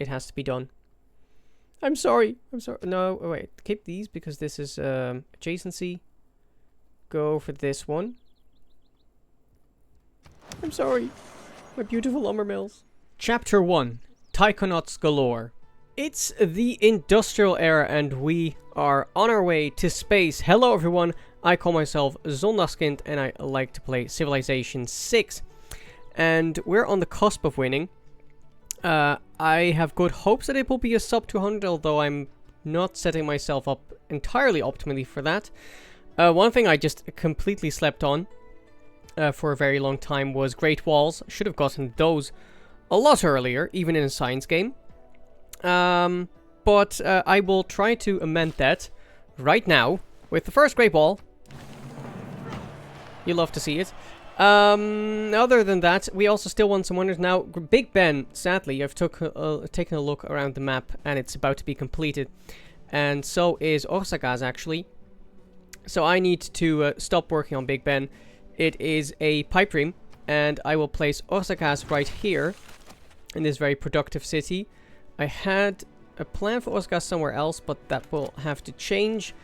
it has to be done. I'm sorry. No, wait. Keep these because this is adjacency. Go for this one. I'm sorry. My beautiful lumber mills. Chapter 1. Taikonauts Galore. It's the industrial era and we are on our way to space. Hello everyone, I call myself Zondagskind and I like to play Civilization 6. And we're on the cusp of winning. I have good hopes that it will be a sub 200, although I'm not setting myself up entirely optimally for that. One thing I just completely slept on for a very long time was Great Walls. Should have gotten those a lot earlier, even in a science game. But I will try to amend that right now with the first Great Wall. You love to see it. Other than that, we also still want some wonders. Now, Big Ben, sadly, I've taken a look around the map and it's about to be completed. And so is Orsagaz, actually. So I need to stop working on Big Ben. It is a pipe dream, and I will place Orsagaz right here in this very productive city. I had a plan for Orsagaz somewhere else, but that will have to change.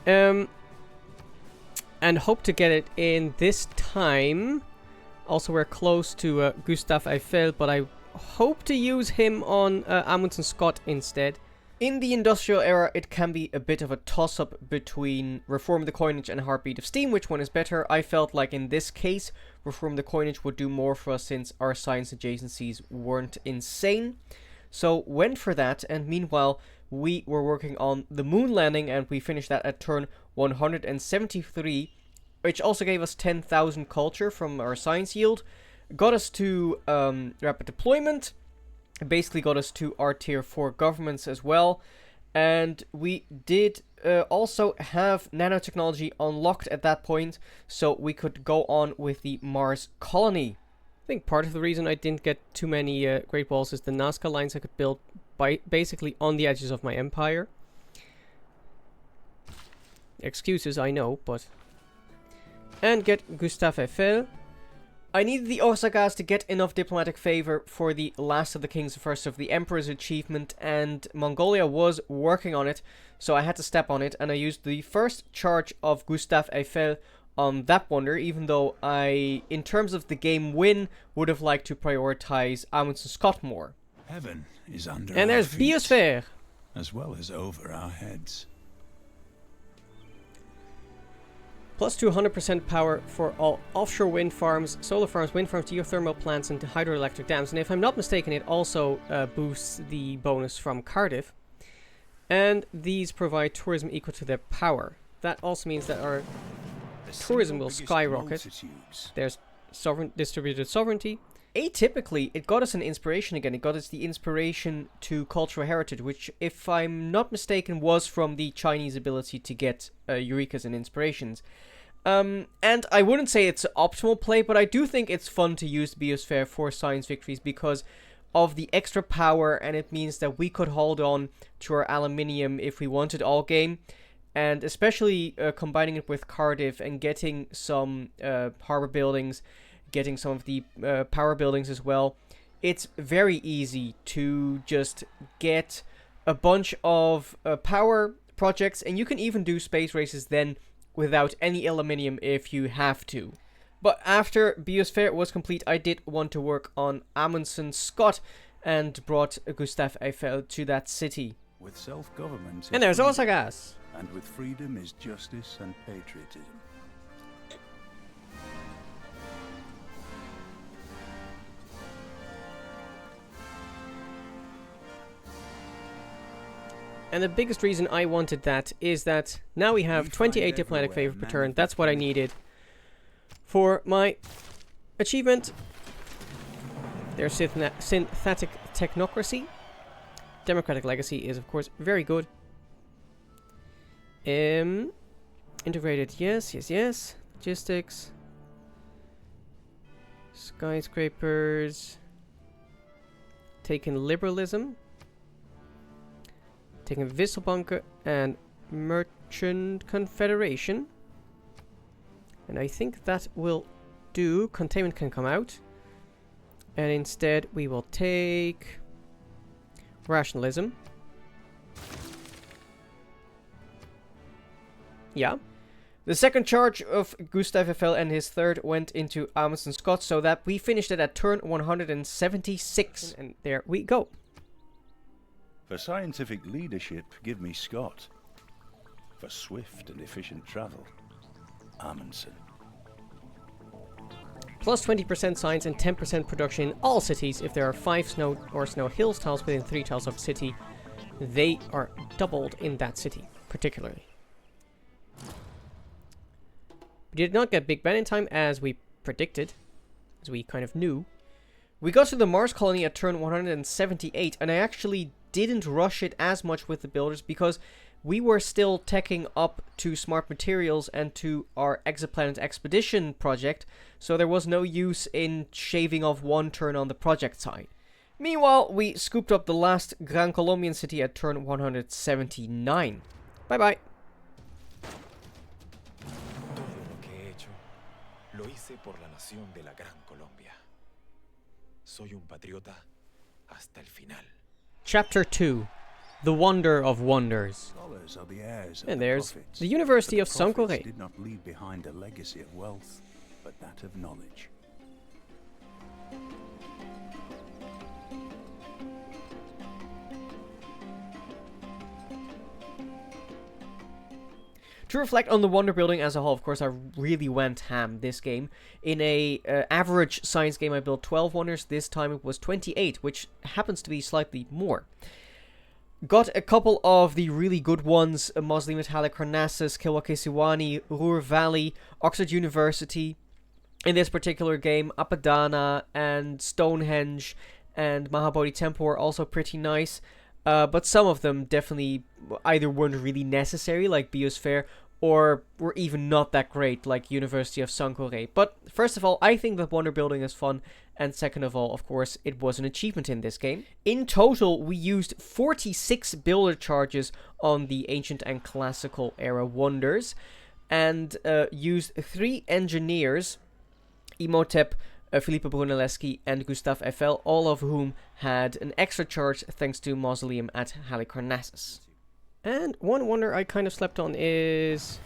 And hope to get it in this time. Also, we're close to Gustave Eiffel, but I hope to use him on Amundsen-Scott instead. In the industrial era, it can be a bit of a toss-up between Reform the Coinage and Heartbeat of Steam. Which one is better? I felt like in this case, Reform the Coinage would do more for us since our science adjacencies weren't insane. So went for that, and meanwhile we were working on the moon landing and we finished that at turn 173, which also gave us 10,000 culture from our science yield. Got us to rapid deployment, basically got us to our tier 4 governments as well, and we did also have nanotechnology unlocked at that point, so we could go on with the Mars colony. I think part of the reason I didn't get too many Great Walls is the Nazca lines I could build basically on the edges of my empire. Excuses, I know, but... And get Gustave Eiffel. I needed the Orsagaz to get enough diplomatic favor for the last of the kings, the first of the emperor's achievement, and Mongolia was working on it, so I had to step on it, and I used the first charge of Gustave Eiffel on that wonder, even though I, in terms of the game win, would have liked to prioritize Amundsen-Scott more. Heaven is under and there's our feet, Biosphere! as well as over our heads. Plus 200% power for all offshore wind farms, solar farms, wind farms, geothermal plants, and hydroelectric dams. And if I'm not mistaken, it also boosts the bonus from Cardiff. And these provide tourism equal to their power. That also means that our tourism will skyrocket. There's distributed sovereignty. Atypically, it got us an inspiration again. It got us the inspiration to cultural heritage, which, if I'm not mistaken, was from the Chinese ability to get Eurekas and inspirations. And I wouldn't say it's optimal play, but I do think it's fun to use Biosphere for science victories because of the extra power, and it means that we could hold on to our aluminium if we wanted all game. And especially combining it with Cardiff and getting some harbor buildings, getting some of the power buildings as well. It's very easy to just get a bunch of power projects, and you can even do space races then without any aluminium if you have to. But after Biosphere was complete, I did want to work on Amundsen-Scott and brought Gustave Eiffel to that city. With self-government, And there's Orsagaz. And with freedom is justice and patriotism. And the biggest reason I wanted that is that now we have 28 diplomatic favor per turn. That's what I needed for my achievement. There's synthetic technocracy. Democratic legacy is, of course, very good. Integrated, yes. Logistics. Skyscrapers. Taking liberalism. Taking Wisselbanken and Merchant Confederation. And I think that will do. Containment can come out. And instead we will take Rationalism. Yeah. The second charge of Gustav Eiffel and his third went into Amundsen-Scott, so that we finished it at turn 176. And there we go. For scientific leadership, give me Scott. For swift and efficient travel, Amundsen. Plus 20% science and 10% production in all cities. If there are 5 snow or snow hills tiles within 3 tiles of a city, they are doubled in that city, particularly. We did not get Big Ben in time, as we predicted, as we kind of knew. We got to the Mars colony at turn 178, and I actually didn't rush it as much with the builders because we were still teching up to smart materials and to our exoplanet expedition project, so there was no use in shaving off 1 turn on the project side. Meanwhile, we scooped up the last Gran Colombian city at turn 179. Bye bye. Lo hice por la nación de la Gran Colombia. Soy un patriota hasta el final. Chapter 2. The Wonder of Wonders. Scholars are the heirs of And the there's prophets, the University but of the prophets Sankore. did not leave behind a legacy of wealth, but that of knowledge. To reflect on the wonder building as a whole, of course, I really went ham this game. In a average science game, I built 12 wonders. This time it was 28, which happens to be slightly more. Got a couple of the really good ones: Mausoleum at Halicarnassus, Kilwakesiwani, Ruhr Valley, Oxford University. In this particular game, Apadana and Stonehenge and Mahabodhi Temple were also pretty nice. But some of them definitely either weren't really necessary, like Biosphere, or were even not that great, like University of Sankore. But first of all, I think that wonder building is fun, and second of all, of course, it was an achievement in this game. In total, we used 46 builder charges on the ancient and classical era wonders, and used 3 engineers, Imhotep, Filippo Brunelleschi and Gustav Eiffel, all of whom had an extra charge thanks to Mausoleum at Halicarnassus. And one wonder I kind of slept on is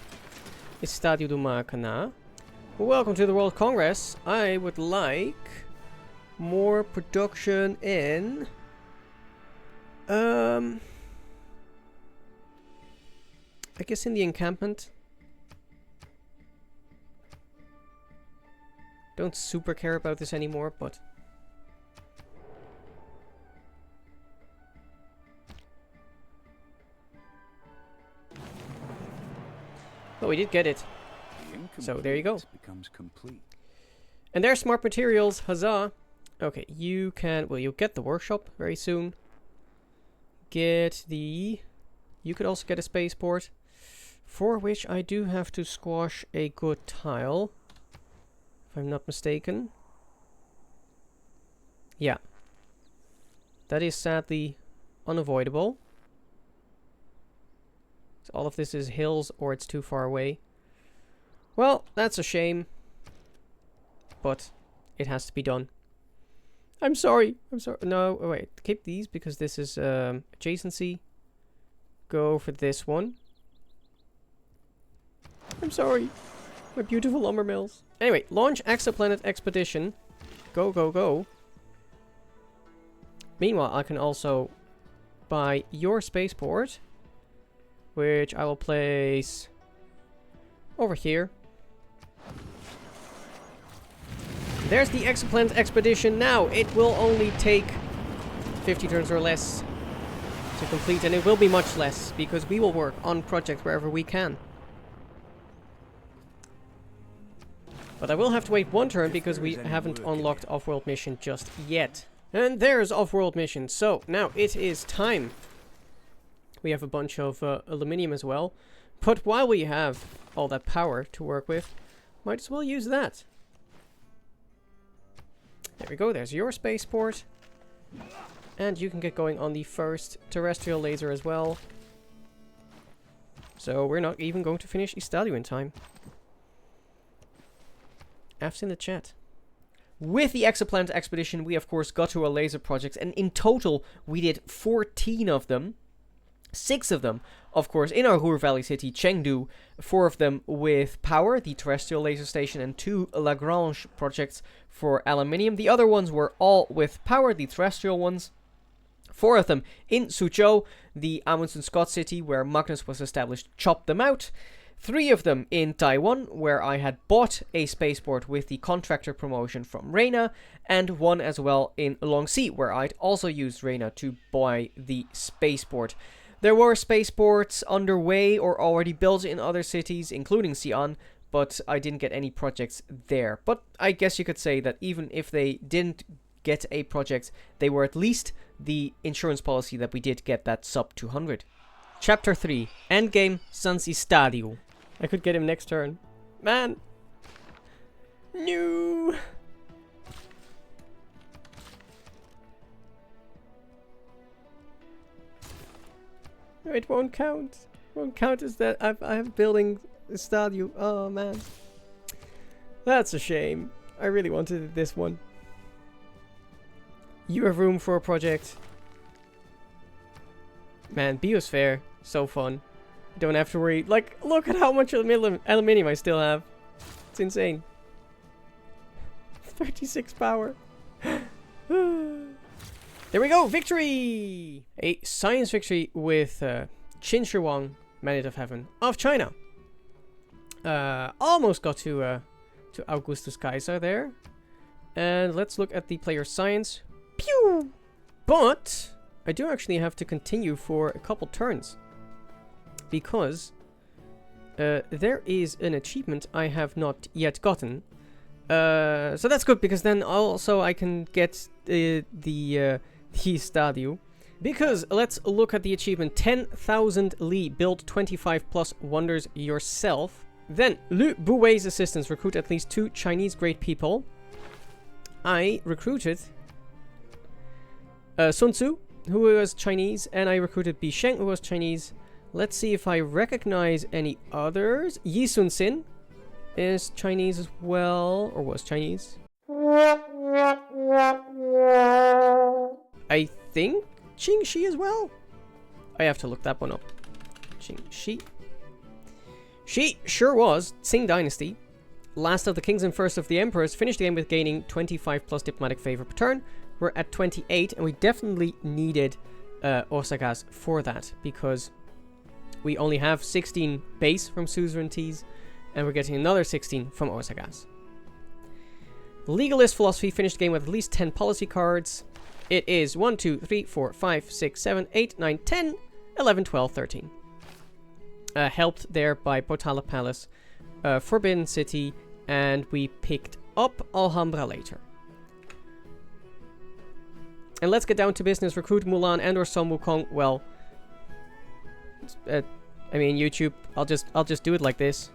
Estadio do Maracanã. Welcome to the World Congress. I would like more production in I guess in the encampment. Don't super care about this anymore, but oh, we did get it. So there you go. Becomes complete. And there's smart materials. Huzzah! Okay, you can. Well, you'll get the workshop very soon. Get the. You could also get a spaceport, for which I do have to squash a good tile. If I'm not mistaken. Yeah. That is sadly unavoidable. So all of this is hills or it's too far away. Well, that's a shame. But it has to be done. I'm sorry. I'm sorry. No, wait. Keep these because this is adjacency. Go for this one. I'm sorry. My beautiful lumber mills. Anyway, launch exoplanet expedition. Go, go, go. Meanwhile, I can also buy your spaceport, which I will place over here. There's the exoplanet expedition now. It will only take 50 turns or less to complete, and it will be much less because we will work on projects wherever we can. But I will have to wait 1 turn because we haven't unlocked off-world mission just yet. And there's off-world mission. So now it is time. We have a bunch of aluminium as well. But while we have all that power to work with, might as well use that. There we go. There's your spaceport. And you can get going on the first terrestrial laser as well. So we're not even going to finish Estadio in time. F's in the chat. With the exoplanet expedition, we of course got to our laser projects, and in total we did 14 of them. 6 of them, of course, in our Ruhr Valley city, Chengdu. 4 of them with power, the terrestrial laser station, and 2 Lagrange projects for aluminium. The other ones were all with power, the terrestrial ones. 4 of them in Suzhou, the Amundsen-Scott city, where Magnus was established, chopped them out. 3 of them in Taiwan, where I had bought a spaceport with the contractor promotion from Reina, and 1 as well in Longxi, where I'd also used Reina to buy the spaceport. There were spaceports underway or already built in other cities, including Xi'an, but I didn't get any projects there. But I guess you could say that even if they didn't get a project, they were at least the insurance policy that we did get that sub 200. Chapter 3, Endgame Sans Estadio. I could get him next turn. Man! No! No, it won't count. It won't count as that I'm building a stadio. Oh man. That's a shame. I really wanted this one. You have room for a project. Man, Biosphere. So fun. Don't have to worry. Like, look at how much aluminium I still have. It's insane. 36 power. There we go, victory! A science victory with Qin Shi Huang, Mandate of Heaven of China. Almost got to Augustus Kaiser there. And let's look at the player science. Pew! But I do actually have to continue for a couple turns. Because there is an achievement I have not yet gotten. So that's good, because then also I can get the Stadio. Because let's look at the achievement. 10,000 Li, build 25 plus wonders yourself. Then, Lu Buwei's assistants, recruit at least 2 Chinese great people. I recruited Sun Tzu, who was Chinese, and I recruited Bi Sheng, who was Chinese. Let's see if I recognize any others. Yi Sun Sin is Chinese as well, or was Chinese. I think Qin Shi as well. I have to look that one up. Qin Shi. She sure was. Qing Dynasty. Last of the kings and first of the emperors. Finished the game with gaining 25 plus diplomatic favor per turn. We're at 28, and we definitely needed Osaka's for that, because we only have 16 base from suzerainties, and we're getting another 16 from Osaka's. Legalist philosophy, finished the game with at least 10 policy cards. It is 1, 2, 3, 4, 5, 6, 7, 8, 9, 10, 11, 12, 13. Helped there by Potala Palace, Forbidden City, and we picked up Alhambra later. And let's get down to business. Recruit Mulan and or Sun Wukong. Well, I mean, YouTube. I'll just do it like this.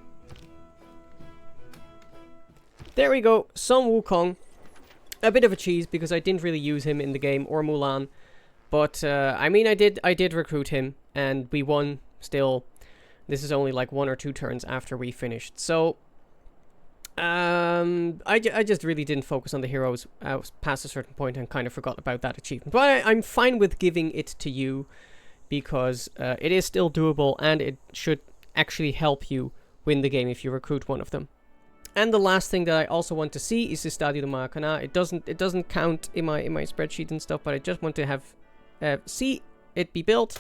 There we go. Sun Wukong. A bit of a cheese because I didn't really use him in the game, or Mulan. But I mean, I did recruit him, and we won still. This is only like 1 or 2 turns after we finished. So I just really didn't focus on the heroes past a certain point and kind of forgot about that achievement. But I'm fine with giving it to you, because it is still doable, and it should actually help you win the game if you recruit one of them. And the last thing that I also want to see is the Stadio de Maracana. It doesn't count in my spreadsheet and stuff, but I just want to have see it be built.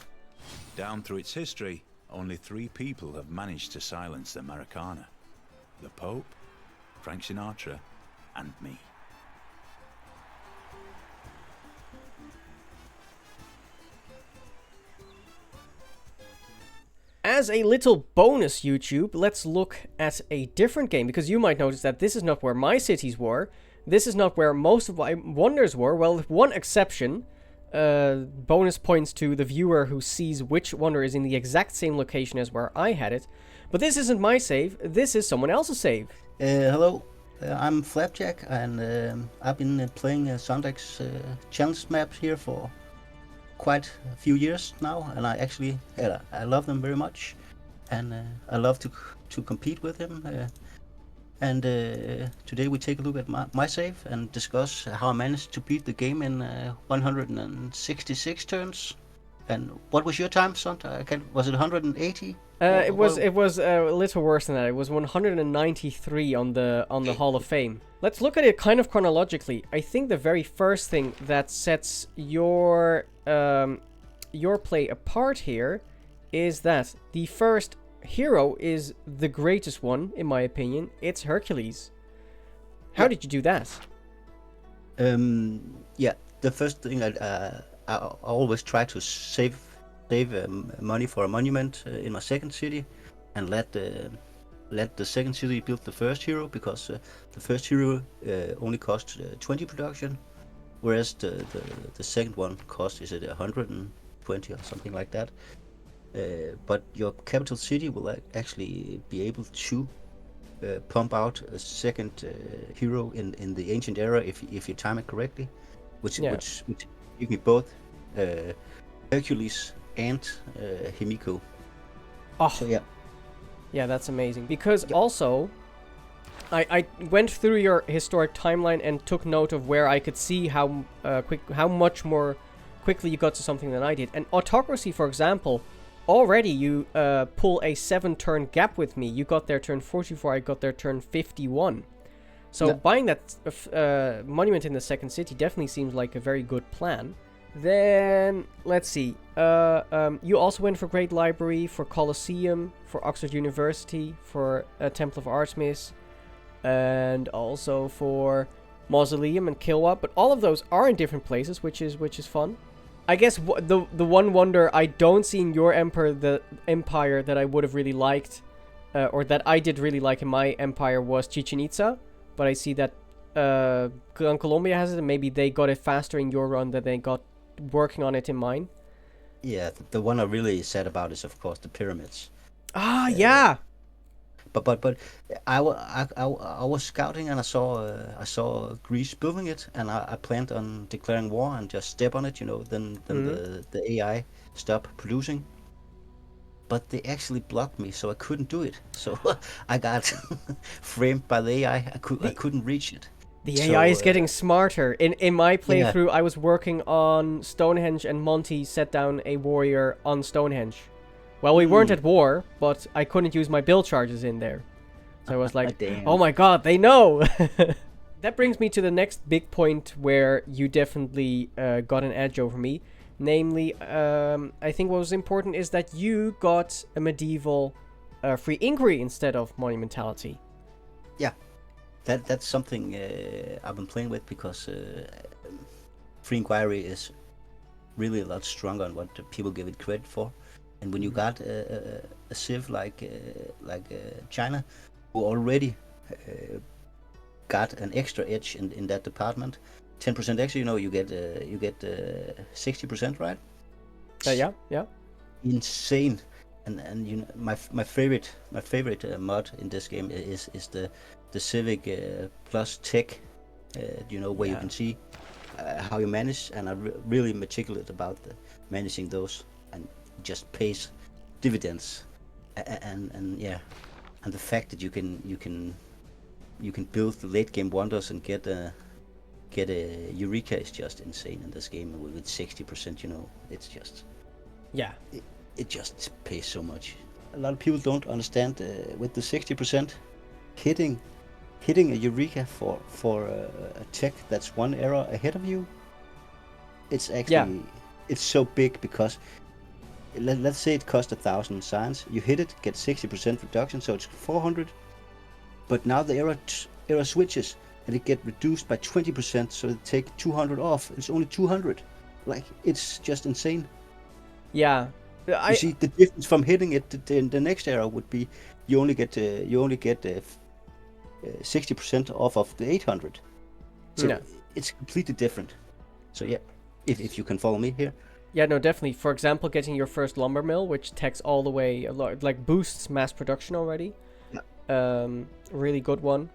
Down through its history, only 3 people have managed to silence the Maracana: the Pope, Frank Sinatra, and me. As a little bonus, YouTube, let's look at a different game, because you might notice that this is not where my cities were. This is not where most of my wonders were. Well, with one exception, bonus points to the viewer who sees which wonder is in the exact same location as where I had it. But this isn't my save, this is someone else's save. Hello, I'm Flapjack, and I've been playing Zondag's challenge maps here for quite a few years now, and I love them very much, and I love to compete with him. and today we take a look at my save and discuss how I managed to beat the game in 166 turns. And what was your time, Sont? Was it 180? It was a little worse than that. It was 193 on the Hall of Fame. Let's look at it kind of chronologically. I think the very first thing that sets your play apart here is that the first hero is the greatest one, in my opinion. It's Hercules. How did you do that? The first thing I always try to save money for a monument in my second city, and let the second city build the first hero, because the first hero only costs 20 production, whereas the second one costs, is it 120 or something like that. But your capital city will actually be able to pump out a second hero in the ancient era if you time it correctly, which give me both Hercules and Himiko. Oh, so yeah. Yeah, that's amazing. Because also, I went through your historic timeline and took note of where I could see how much more quickly you got to something than I did. And autocracy, for example, already you pull a 7-turn gap with me. You got there turn 44, I got there turn 51. So buying that monument in the second city definitely seems like a very good plan. Then, let's see. You also went for Great Library, for Colosseum, for Oxford University, for Temple of Artemis, and also for Mausoleum and Kilwa. But all of those are in different places, which is fun. I guess the one wonder I don't see in your empire that I would have really liked, or that I did really like in my empire, was Chichen Itza. But I see that Gran Colombia has it, and maybe they got it faster in your run than they got working on it in mine. Yeah, the one I'm really sad about is, of course, the pyramids. Yeah. But I was scouting, and I saw Greece building it, and I planned on declaring war and just step on it, then the AI stopped producing. But they actually blocked me, so I couldn't do it. So I got framed by the AI. I couldn't reach it. The AI is getting smarter. In my playthrough, I was working on Stonehenge, and Monty set down a warrior on Stonehenge. Well, we weren't at war, but I couldn't use my build charges in there. So I was like, oh my god, they know! That brings me to the next big point where you definitely got an edge over me. Namely, I think what was important is that you got a medieval free inquiry instead of monumentality. Yeah, that's something I've been playing with, because free inquiry is really a lot stronger than what people give it credit for. And when you got a civ like China, who already got an extra edge in that department, 10% extra, you get 60%, right? Yeah. Insane. And my favorite mod in this game is the civic plus tech, where you can see how you manage, and I'm really meticulous about managing those, and just pays dividends. And the fact that you can build the late game wonders and get a Eureka is just insane in this game. With 60%, it's just it just pays so much. A lot of people don't understand with the 60% hitting a Eureka for a tech that's one era ahead of you. It's actually it's so big, because let's say it cost 1,000 science. You hit it, get 60% reduction, so it's 400. But now the era switches, and it get reduced by 20%, so they take 200 off. It's only 200. Like, it's just insane. Yeah, you see the difference from hitting it in the next era would be you only get 60% off of the 800. So it's completely different. So yeah, if you can follow me here. Yeah, no, definitely. For example, getting your first lumber mill, which techs all the way, like boosts mass production already. Yeah. Really good one.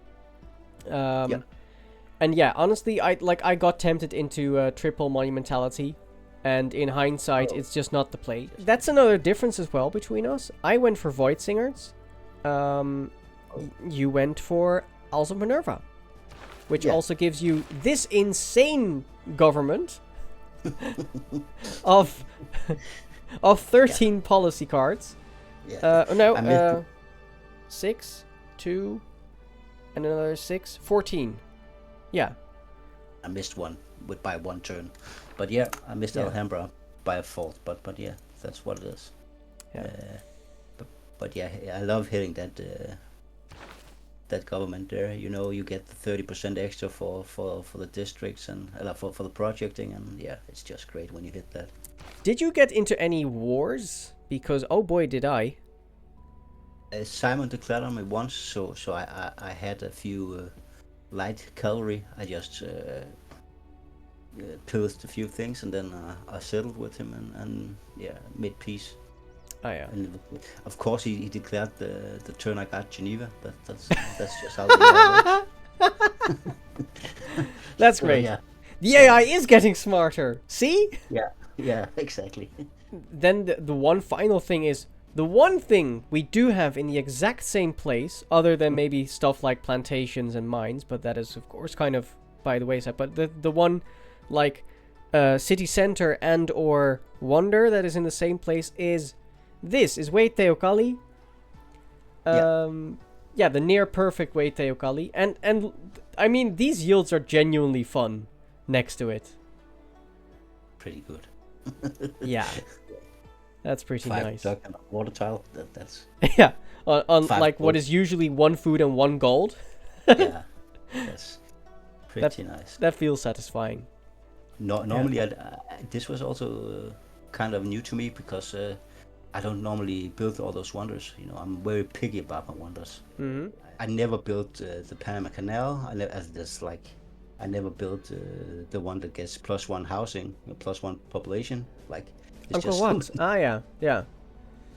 And yeah, honestly, I got tempted into triple monumentality, and in hindsight, it's just not the play. That's another difference as well between us. I went for Void Singers. you went for also Minerva, which Yeah. also gives you this insane government of 13 policy cards. Yeah. I missed 6, 2, and another 6, 14. Yeah. I missed one by one turn, but yeah, I missed Alhambra by a fault. But yeah, that's what it is. Yeah. But yeah, I love hitting that government there. You know, you get the 30% extra for the districts and for the projecting, and yeah, it's just great when you hit that. Did you get into any wars? Because oh boy, did I. Simon declared on me once, so I had a few light cavalry. I just pillaged a few things, and then I settled with him, and yeah, made peace. Oh yeah. And of course, he declared the turn I got Geneva. That's just how it works. That's great. Yeah. The AI is getting smarter. See? Yeah, exactly. Then the one final thing is, the one thing we do have in the exact same place, other than maybe stuff like plantations and mines, but that is of course kind of by the wayside, but the one like city center and or wonder that is in the same place is Wait Teocalli. Yeah, the near perfect Wait Teocalli. And I mean, these yields are genuinely fun next to it. Pretty good. Yeah. That's pretty 5 nice. duck and a water tile. That's Yeah. On 5 like what gold. is usually 1 food and 1 gold. yeah. That's pretty nice. That feels satisfying. Normally, this was also kind of new to me because I don't normally build all those wonders. You know, I'm very picky about my wonders. Mm-hmm. I never built the Panama Canal. I never built the one that gets +1 housing, +1 population. Like it's Uncle just what? Yeah.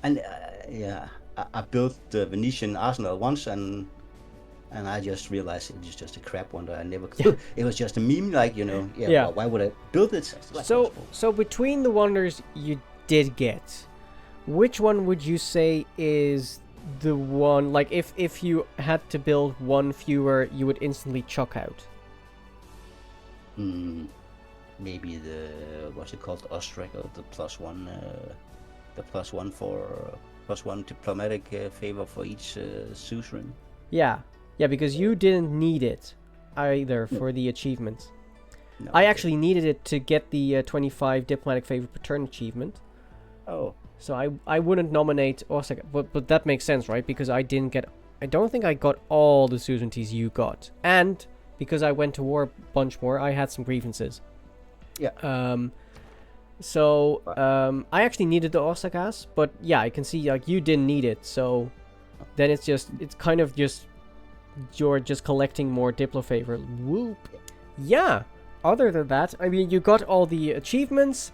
And I built the Venetian Arsenal once, and I just realized it was just a crap wonder. I never. It was just a meme, like, you know. Yeah. Well, why would I build it? So between the wonders you did get, which one would you say is the one, like if you had to build one fewer, you would instantly chuck out? Maybe what's it called, Ostrich, or the +1, the +1 for +1 diplomatic favor for each suzerain. Yeah, because you didn't need it either for the achievements. No, I actually needed it to get the 25 diplomatic favor per turn achievement. Oh. So I wouldn't nominate Osaka, but that makes sense, right? Because I don't think I got all the suzerainties you got, and because I went to war a bunch more, I had some grievances. Yeah. So I actually needed the Osakas, but yeah, I can see like you didn't need it, so then it's kind of just you're just collecting more Diplo favor. Whoop. Yeah. Other than that, I mean, you got all the achievements.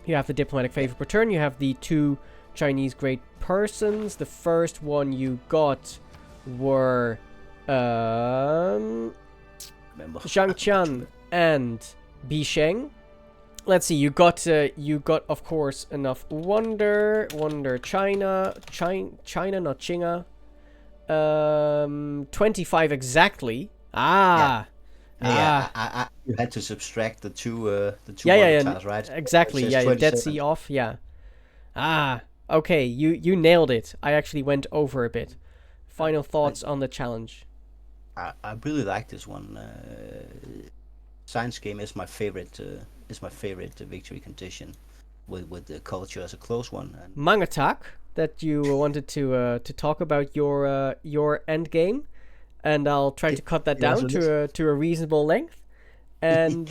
You have the diplomatic favor per turn. You have the 2 Chinese great persons. The first one you got were Zhang Qian and Bi Sheng. Let's see. You got of course enough wonder China, not Chinga. 25 exactly. You had to subtract the two tiles, right? Exactly. It says Yeah, 27. Dead Sea off. Yeah. Okay. You nailed it. I actually went over a bit. Final thoughts on the challenge. I really like this one. Science game is my favorite. Is my favorite victory condition, with the culture as a close one. And Mangatak, that you wanted to talk about your end game, and I'll try to cut that down to a reasonable length, and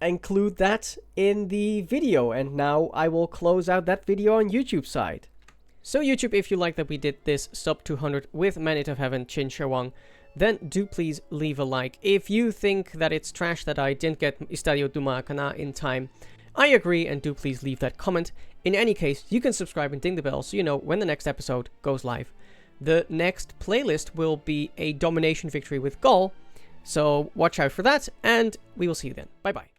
include that in the video. And now I will close out that video on YouTube side. So YouTube, if you like that we did this sub 200 with Mandate of Heaven Qin Shi Huang, then do please leave a like. If you think that it's trash that I didn't get Estadio Duma Kana in time, I agree, and do please leave that comment. In any case, you can subscribe and ding the bell so you know when the next episode goes live. The next playlist will be a domination victory with Gaul, so watch out for that, and we will see you then. Bye bye.